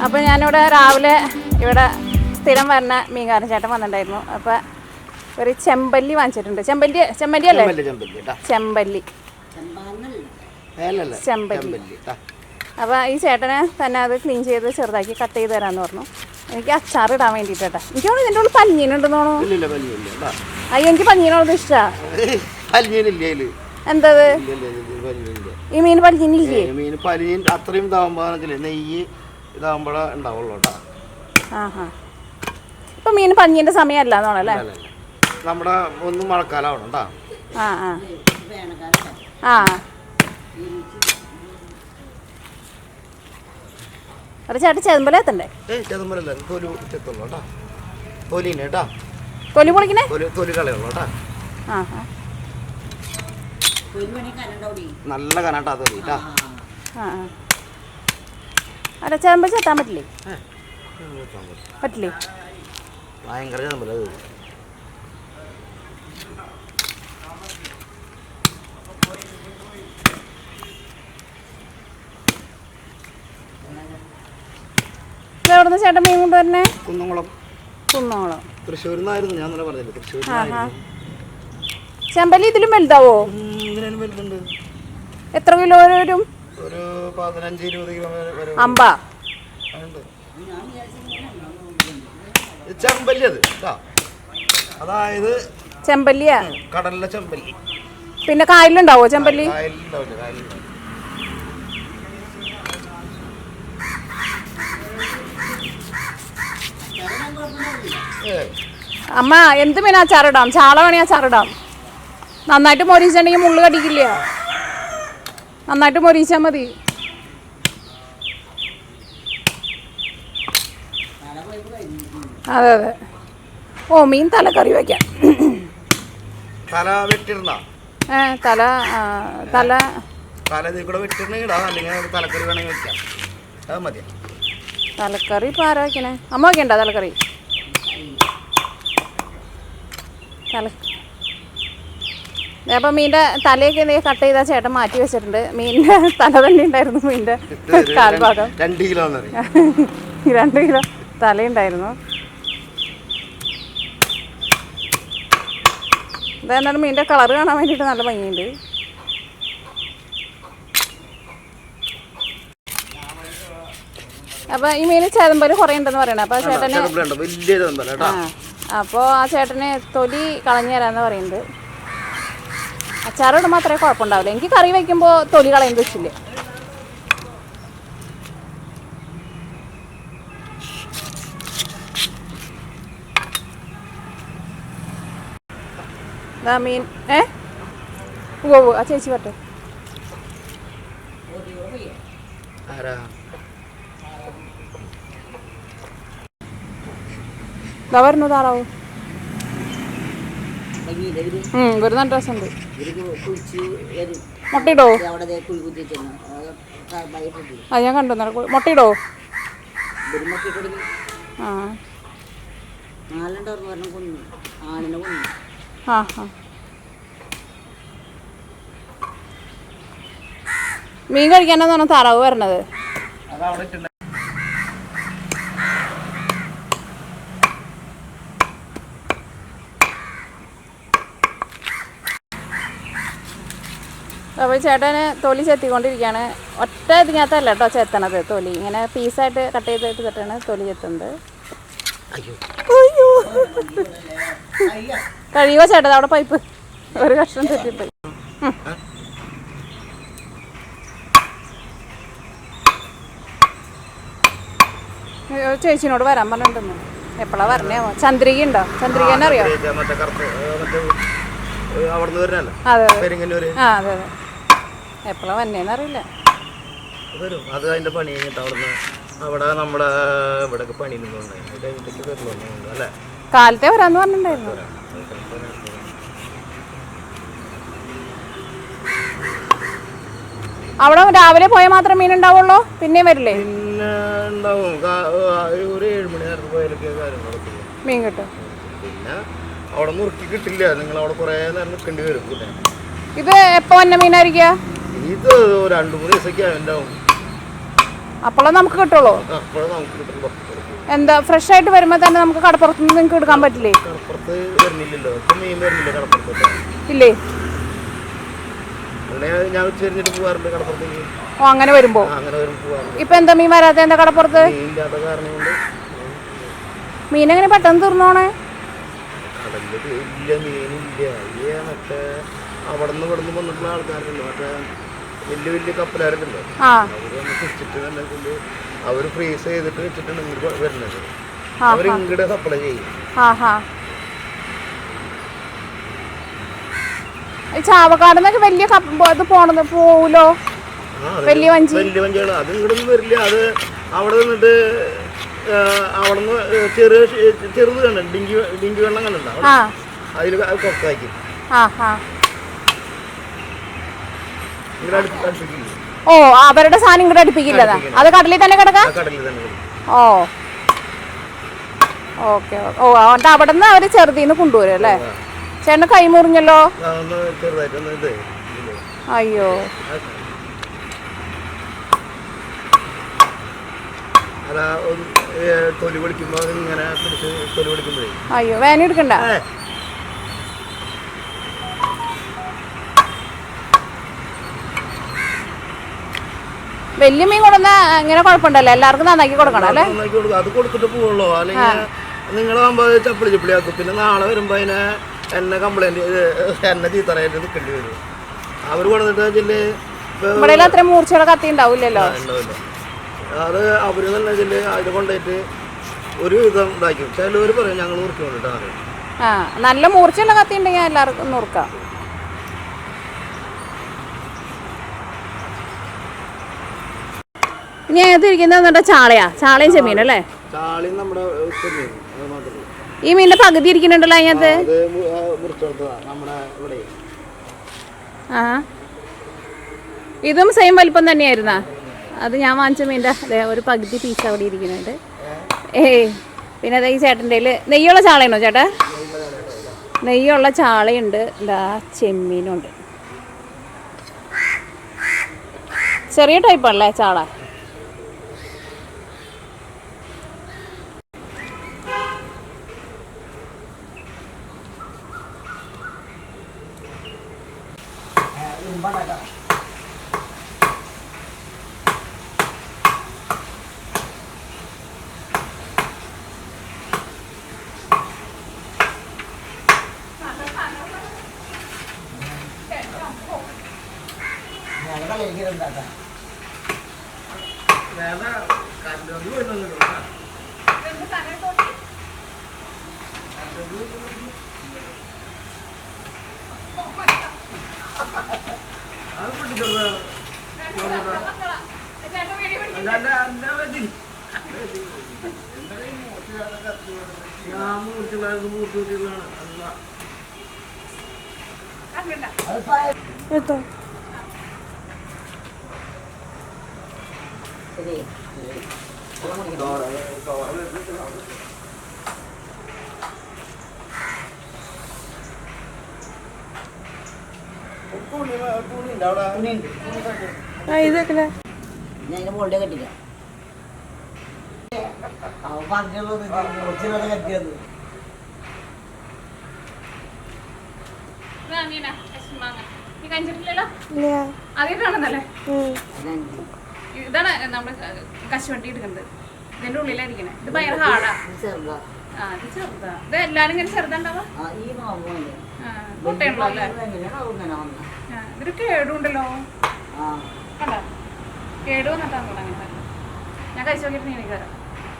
അപ്പോൾ ഞാനിവിടെ രാവിലെ ഇവിടെ സ്ഥിരം വരുന്ന മീൻകാരൻ ചേട്ടൻ വന്നിട്ടുണ്ടായിരുന്നു. അപ്പോൾ ഒരു ചെമ്പല്ലി വാങ്ങിച്ചിട്ടുണ്ട്. ചെമ്പല്ലി അല്ലേ? ചെമ്പല്ലി. അപ്പോൾ ഈ ചേട്ടനെ തന്നെ അത് ക്ലീൻ ചെയ്ത് ചെറുതാക്കി കട്ട് ചെയ്ത് തരാമെന്ന് പറഞ്ഞു. എനിക്ക് അച്ചാർ ഇടാൻ വേണ്ടിയിട്ട് കേട്ടോ. എനിക്ക് തോന്നുന്നു ഇതിൻ്റെ ഉള്ളിൽ പഞ്ഞീനുണ്ടെന്ന് തോന്നുന്നു. അയ്യോ എനിക്ക് പഞ്ഞീനോട് ഇഷ്ടമാണ്. എന്തത് ഈ മീൻ പല്ലിനില്ലേ? മീൻ പല്ലിൻ അത്രയും ഇതാകുമ്പോൾ നെയ്യ് ഇതാകുമ്പോഴേ ഉണ്ടാവുള്ളൂ കേട്ടോ. ആഹാ ഇപ്പം മീൻ പഞ്ഞീൻ്റെ സമയമല്ല എന്നാണല്ലേ? നമ്മുടെ ഒന്നും മഴക്കാലമാണ് കേട്ടോ. ആ ആ ആ ഒരു ചേട്ടൻ ചെതുമ്പല എത്തണ്ടേ? ചെതുമ്പലല്ല, തൊലി ചെത്തുള്ളൂ കേട്ടോ. തൊലിനെ കേട്ടോ, തൊലി പൊളിക്കണേ, തൊലി കളയുള്ളൂ കേട്ടോ. ആ നല്ല കനാട്ടാ തൊലി കേട്ടോ. ആ അല്ല ചെതുമ്പൽ ചെത്താൻ പറ്റില്ലേ? പറ്റില്ലേ? ഭയങ്കര ചെതുമ്പല. എവിടുന്ന് ചേട്ടൻ മീൻ കൊണ്ടുവരണേ? കുന്നംകുളം. തൃശ്ശൂരിൽ നിന്നായിരുന്നു. ഞാൻ തന്നെ പറഞ്ഞില്ല, തൃശ്ശൂർ. ചെമ്പല്ലി ഇതിലും വലുതാവോ? എത്ര കിലോ വരും? ഒരു 15-20 കിലോ വരും. അമ്പാ ചെമ്പല്ലി അത് അതായത് ചെമ്പല്ലിയാ, കടലിലെ ചെമ്പല്ലി. പിന്നെ കായലുണ്ടാവോ ചെമ്പല്ലി? അമ്മ എന്ത് മീൻ അച്ചാറിടാം? ചാള വേണേ അച്ചാറിടാം. നന്നായിട്ട് മൊരിച്ചിട്ടുണ്ടെങ്കിൽ മുള്ളു കടിക്കില്ല. നന്നായിട്ട് മൊരിച്ചാൽ മതി. അതെ അതെ. ഓ മീൻ തലക്കറി വയ്ക്കാം. തല വെട്ടിരുന്ന തല തല തല കൂടെ വെട്ടിരുന്നെങ്കിൽ അല്ലെങ്കിൽ തലക്കറി വേണമെങ്കിൽ വെക്കാം. അത് മതി. തലക്കറി ഇപ്പോൾ ആരാ വയ്ക്കണേ? അമ്മ വയ്ക്കണ്ട തലക്കറി? അപ്പം മീൻ്റെ തലയൊക്കെ എന്തെങ്കിലും കട്ട് ചെയ്താൽ ചേട്ടൻ മാറ്റി വെച്ചിട്ടുണ്ട്. മീനിൻ്റെ തല തന്നെ ഉണ്ടായിരുന്നു, മീനിൻ്റെ കാൽഭാഗം. 2 കിലോ 2 കിലോ തലയുണ്ടായിരുന്നു. ഇതെന്നാലും മീനിൻ്റെ കളറ് കാണാൻ വേണ്ടിയിട്ട് നല്ല ഭംഗിയുണ്ട്. അപ്പോൾ ഈ മീൻ ചെതമ്പല് കുറേ ഉണ്ടെന്ന് പറയണേ. അപ്പോൾ ചേട്ടന് അപ്പോൾ ആ ചേട്ടന് തൊലി കളഞ്ഞു തരാമെന്ന് പറയുന്നുണ്ട്. അച്ചാറിടുമ്പോൾ അത്രേ കുഴപ്പമുണ്ടാവില്ല. എനിക്ക് കറി വയ്ക്കുമ്പോൾ തൊലി കളയുന്നത് ഇഷ്ടമില്ല. ഇതാ മീൻ. ഓ ആ ചേച്ചി പറ്റേ ഇതാ വരുന്നു താറാവ്. ഒരു നല്ല രസമുണ്ട്. മുട്ടയിടോ? ആ ഞാൻ കണ്ടു. മുട്ടയിടോ? ആ ആ ആ മീൻ കഴിക്കാനെന്ന് പറഞ്ഞാൽ താറാവ് വരണത്. അപ്പോൾ ചേട്ടന് തൊലി ചെത്തിക്കൊണ്ടിരിക്കുകയാണ്. ഒറ്റ ഇതിനകത്തല്ല കേട്ടോ ചെത്തണത് തൊലി. ഇങ്ങനെ പീസായിട്ട് കട്ട് ചെയ്തിട്ട് തട്ടാണ് തൊലി ചെത്തുന്നത്. അയ്യോ കഴിയുമോ ചേട്ടൻ? അവിടെ പൈപ്പ് ഒരു കഷ്ണം തെറ്റിപ്പോയി. ചേച്ചിനോട് വരാൻ പറഞ്ഞിട്ടുണ്ടെന്ന്. എപ്പോഴാ വരണേ? ചന്ദ്രിക ഉണ്ടോ? ചന്ദ്രിക തന്നെ അറിയോ? അതെ ആ അതെ അതെ. എപ്പോഴാ വന്നേന്ന് അറിയില്ല. അത് അതിന്റെ പണി കഴിഞ്ഞിട്ട് അവിടെ നമ്മുടെ ഇവിടെ പണി അല്ലേ? കാലത്തെ വരാന്ന് പറഞ്ഞിട്ടുണ്ടായിരുന്നു. അവിടെ രാവിലെ പോയാൽ മാത്രം മീൻ ഉണ്ടാവുള്ളൂ? പിന്നെയും വരില്ലേ? പിന്നെ ഉണ്ടാവും. ഒരു 7 മണി നേരത്തെ പോയാലൊക്കെ കാര്യങ്ങളൊക്കെ മീൻ കിട്ടും. പിന്നെ അവിടെ നുറുക്കി കിട്ടില്ല. നിങ്ങൾ അവിടെ കുറേ നേരം നിൽക്കേണ്ടി വരും. പിന്നെ ഇത് എപ്പോ വന്ന മീനായിരിക്കുക? ഇത് 2-3 ദിവസമൊക്കെ ഉണ്ടാവും. അപ്പോഴേ നമുക്ക് കിട്ടുള്ളൂ. അപ്പോഴേ നമുക്ക് കിട്ടുള്ളൂ. എന്താ ഫ്രഷ് ആയിട്ട് വരുമ്പോൾ തന്നെ നമുക്ക് കടപ്പുറത്ത് നിന്ന് നിങ്ങൾക്ക് എടുക്കാൻ പറ്റില്ലേ? കടപ്പുറത്ത് വരുന്നില്ലല്ലോ, ഇപ്പം മീൻ വരുന്നില്ല കടപ്പുറത്ത്. ഇല്ലേ? ഞാൻ ഉച്ചരിഞ്ഞിട്ട് പോകാറുണ്ട് കടപ്പുറത്തേക്ക്. ഓ, അങ്ങനെ വരുമ്പോൾ. അങ്ങനെ വരുമ്പോൾ പോകാറുണ്ട്. ഇപ്പം എന്താ മീൻ വരാത്ത? എന്താ കടപ്പുറത്ത് മീനില്ലാത്ത കാരണം കൊണ്ട്. മീൻ എങ്ങനെ പെട്ടെന്ന് തീർന്നോണേ? കടലിൽ ഇല്ല, മീനില്ല. മറ്റേ അവിടെ നിന്ന് വന്നിട്ടുള്ള ആൾക്കാരുണ്ടല്ലോ, മറ്റേ വലിയ വലിയ കപ്പലാരുണ്ടല്ലോ, അവര് വന്ന് പിടിച്ചിട്ട് തന്നെ കൊണ്ട് അവർ ഫ്രീസ് ചെയ്തിട്ട് വെച്ചിട്ടാണ് ഇങ്ങോട്ട് വരുന്നത്. അവർ ഇങ്ങോട്ട് സപ്ലൈ ചെയ്യും. ചാവക്കാട് നിന്നൊക്കെ വലിയ ഇത് പോവൂലോ, വലിയ വഞ്ചി. വലിയ വഞ്ചികള് അത് ഇങ്ങോട്ടൊന്നും വരില്ല. അത് അവിടെ നിന്നിട്ട് അവിടെ നിന്ന് ചെറുത് കണ്ട ഡിങ്കി വെള്ളം കണ്ടോ, അതിൽ കുറച്ചാക്കി ഓ, അവരുടെ സാധനം ഇങ്ങോട്ട് അടുപ്പിക്കില്ല. അത് കടലിൽ തന്നെ കിടക്കാം. ഓ, ഓക്കെ. ഓ, അതുകൊണ്ട് അവിടെ നിന്ന് അവര് ചെറുതീന്ന് കൊണ്ടുവരും അല്ലേ? ചേട്ടന് കൈ മുറിഞ്ഞല്ലോ. അയ്യോ, അയ്യോ, വേന എടുക്കണ്ട. വലിയ മീൻ കൊടുന്ന ഇങ്ങനെ കുഴപ്പമുണ്ടല്ലോ, എല്ലാവർക്കും നന്നാക്കി കൊടുക്കണം അല്ലേ? അത് കൊടുത്തിട്ട് പോവുള്ളൂ, അല്ലെങ്കിൽ നിങ്ങളാകുമ്പോ ചപ്പിളി ചപ്പിളി ആക്കും. പിന്നെ നാളെ വരുമ്പോ അതിനെ എന്നെ കംപ്ലൈന്റ് എന്നെ ചീത്തറായിട്ട് നിൽക്കേണ്ടി വരും. അവർ കൊടുത്തിട്ട് ഇവിടെ അത്ര മൂർച്ചയുടെ കത്തി ഉണ്ടാവില്ലല്ലോ. അത് അവര് തന്നെ അതിൽ കൊണ്ടുപോയിട്ട് ഒരു വിധം ഇതാക്കി. ചിലവര് പറയും ഞങ്ങൾ മുറിച്ചു കൊണ്ടിട്ടാണ്. നല്ല മൂർച്ചയുള്ള കത്തി ഉണ്ടെങ്കിൽ എല്ലാവർക്കും നുറുക്കാം. ഇനി ഏതിരിക്കുന്നത് ചാളയാ? ചാളയും ചെമ്മീനും അല്ലേ? ചാളയും നമ്മുടെ ഈ മീനിന്റെ പകുതി ഇരിക്കുന്നുണ്ടല്ലോ അതിനകത്ത്. ഇതും സെയിം വലിപ്പം തന്നെയായിരുന്നാ? അത് ഞാൻ വാങ്ങിച്ച മീൻ്റെ അതെ ഒരു പകുതി പീസ് അവിടെ ഇരിക്കുന്നുണ്ട്. പിന്നെ അതെ ഈ ചേട്ടൻ്റെ നെയ്യുള്ള ചാളയാണോ ചേട്ടാ? നെയ്യുള്ള ചാളയുണ്ട്, എന്താ ചെമ്മീനുണ്ട്. ചെറിയ ടൈപ്പാണല്ലേ ചാള? ഇതൊക്കെ കെട്ടില്ല ആദ്യമായിട്ടാണെന്നല്ലേ? ഇതാണ് നമ്മുടെ കശുവണ്ടി എടുക്കുന്നത്. ഇതിന്റെ ഉള്ളിലായിരിക്കണേ. ഇത് ഭയങ്കര ഹാർഡാ. ഇത് ചെറുതാ. ഇത് എല്ലാരും ഇങ്ങനെ ചെറുതാണ്ടാവാ? മുട്ടയുണ്ടല്ലോ അല്ലേ? ഇതൊരു കേടുണ്ടല്ലോ. കണ്ടോ? കേട് വന്നിട്ടാണ് അങ്ങനെ. ഞാൻ കഴിച്ചു നോക്കിയിട്ട് എനിക്ക് തരാം.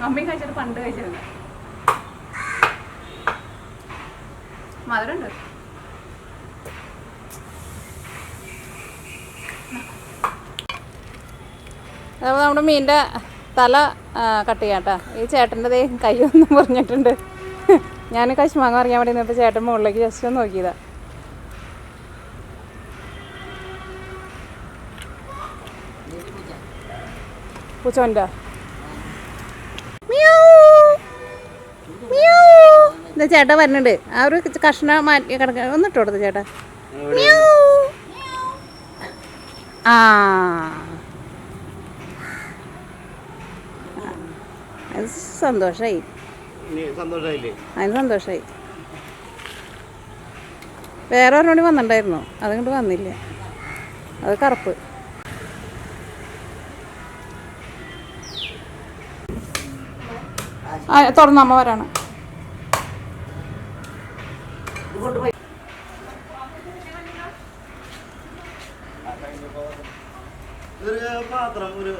മമ്മിയും കഴിച്ചിട്ട് പണ്ട് കഴിച്ചിരുന്നു. മധുരമുണ്ട്. അപ്പോൾ നമ്മുടെ മീനിൻ്റെ തല കട്ട് ചെയ്യാം കേട്ടോ. ഈ ചേട്ടൻ്റെ കയ്യൊന്നും പറഞ്ഞിട്ടുണ്ട്. ഞാൻ കശുമാങ്ങ അറിയാൻ വേണ്ടി നിന്നപ്പോൾ ചേട്ടൻ മുകളിലേക്ക് ജസ്റ്റ് ഒന്ന് നോക്കിയതാ. പൂച്ചോൻ്റെ എന്താ ചേട്ടാ വരുന്നുണ്ട്. ആ ഒരു കഷ്ണം മാറ്റി കിടക്ക ഒന്നിട്ട് കൊടുത്തു ചേട്ടാ. ആ സന്തോഷമായി. ഇനി സന്തോഷമായില്ലേ? അതിന് സന്തോഷമായി. വേറെ ഒരെണ്ണോടി വന്നിട്ടുണ്ടായിരുന്നു, അതുകൊണ്ട് വന്നില്ല. അത് കറുപ്പ്. തുറന്ന് അമ്മ വരാണ്. പാത്രം ഒരു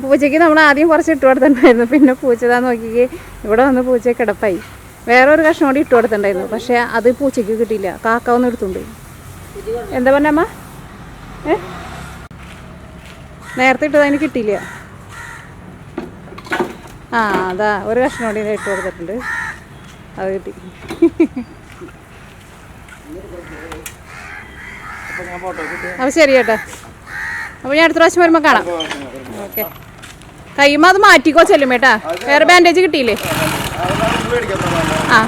പൂച്ചയ്ക്ക് നമ്മൾ ആദ്യം കുറച്ച് ഇട്ട് കൊടുത്തിട്ടുണ്ടായിരുന്നു. പിന്നെ പൂച്ചതാ നോക്കിക്ക് ഇവിടെ വന്ന് പൂച്ച കിടപ്പായി. വേറെ ഒരു കഷ്ണം കൂടി ഇട്ട് കൊടുത്തിട്ടുണ്ടായിരുന്നു, പക്ഷെ അത് പൂച്ചയ്ക്ക് കിട്ടിയില്ല. കാക്ക ഒന്ന് എടുത്തുണ്ട്. എന്താ പറഞ്ഞമ്മ? നേരത്തെ ഇട്ടത് അതിന് കിട്ടിയില്ല. ആ അതാ ഒരു കഷ്ണം കൂടി ഇട്ട് കൊടുത്തിട്ടുണ്ട്, അത് കിട്ടി. അപ്പോൾ ശരി ചേട്ടാ. അപ്പോൾ ഞാൻ അടുത്ത പ്രാവശ്യം വരുമ്പോൾ കാണാം. ഓക്കെ. കയ്യുമ്പോൾ അത് മാറ്റിക്കോ ചെല്ലുമേട്ടാ. വേറെ ബാൻഡേജ് കിട്ടിയില്ലേ? ആ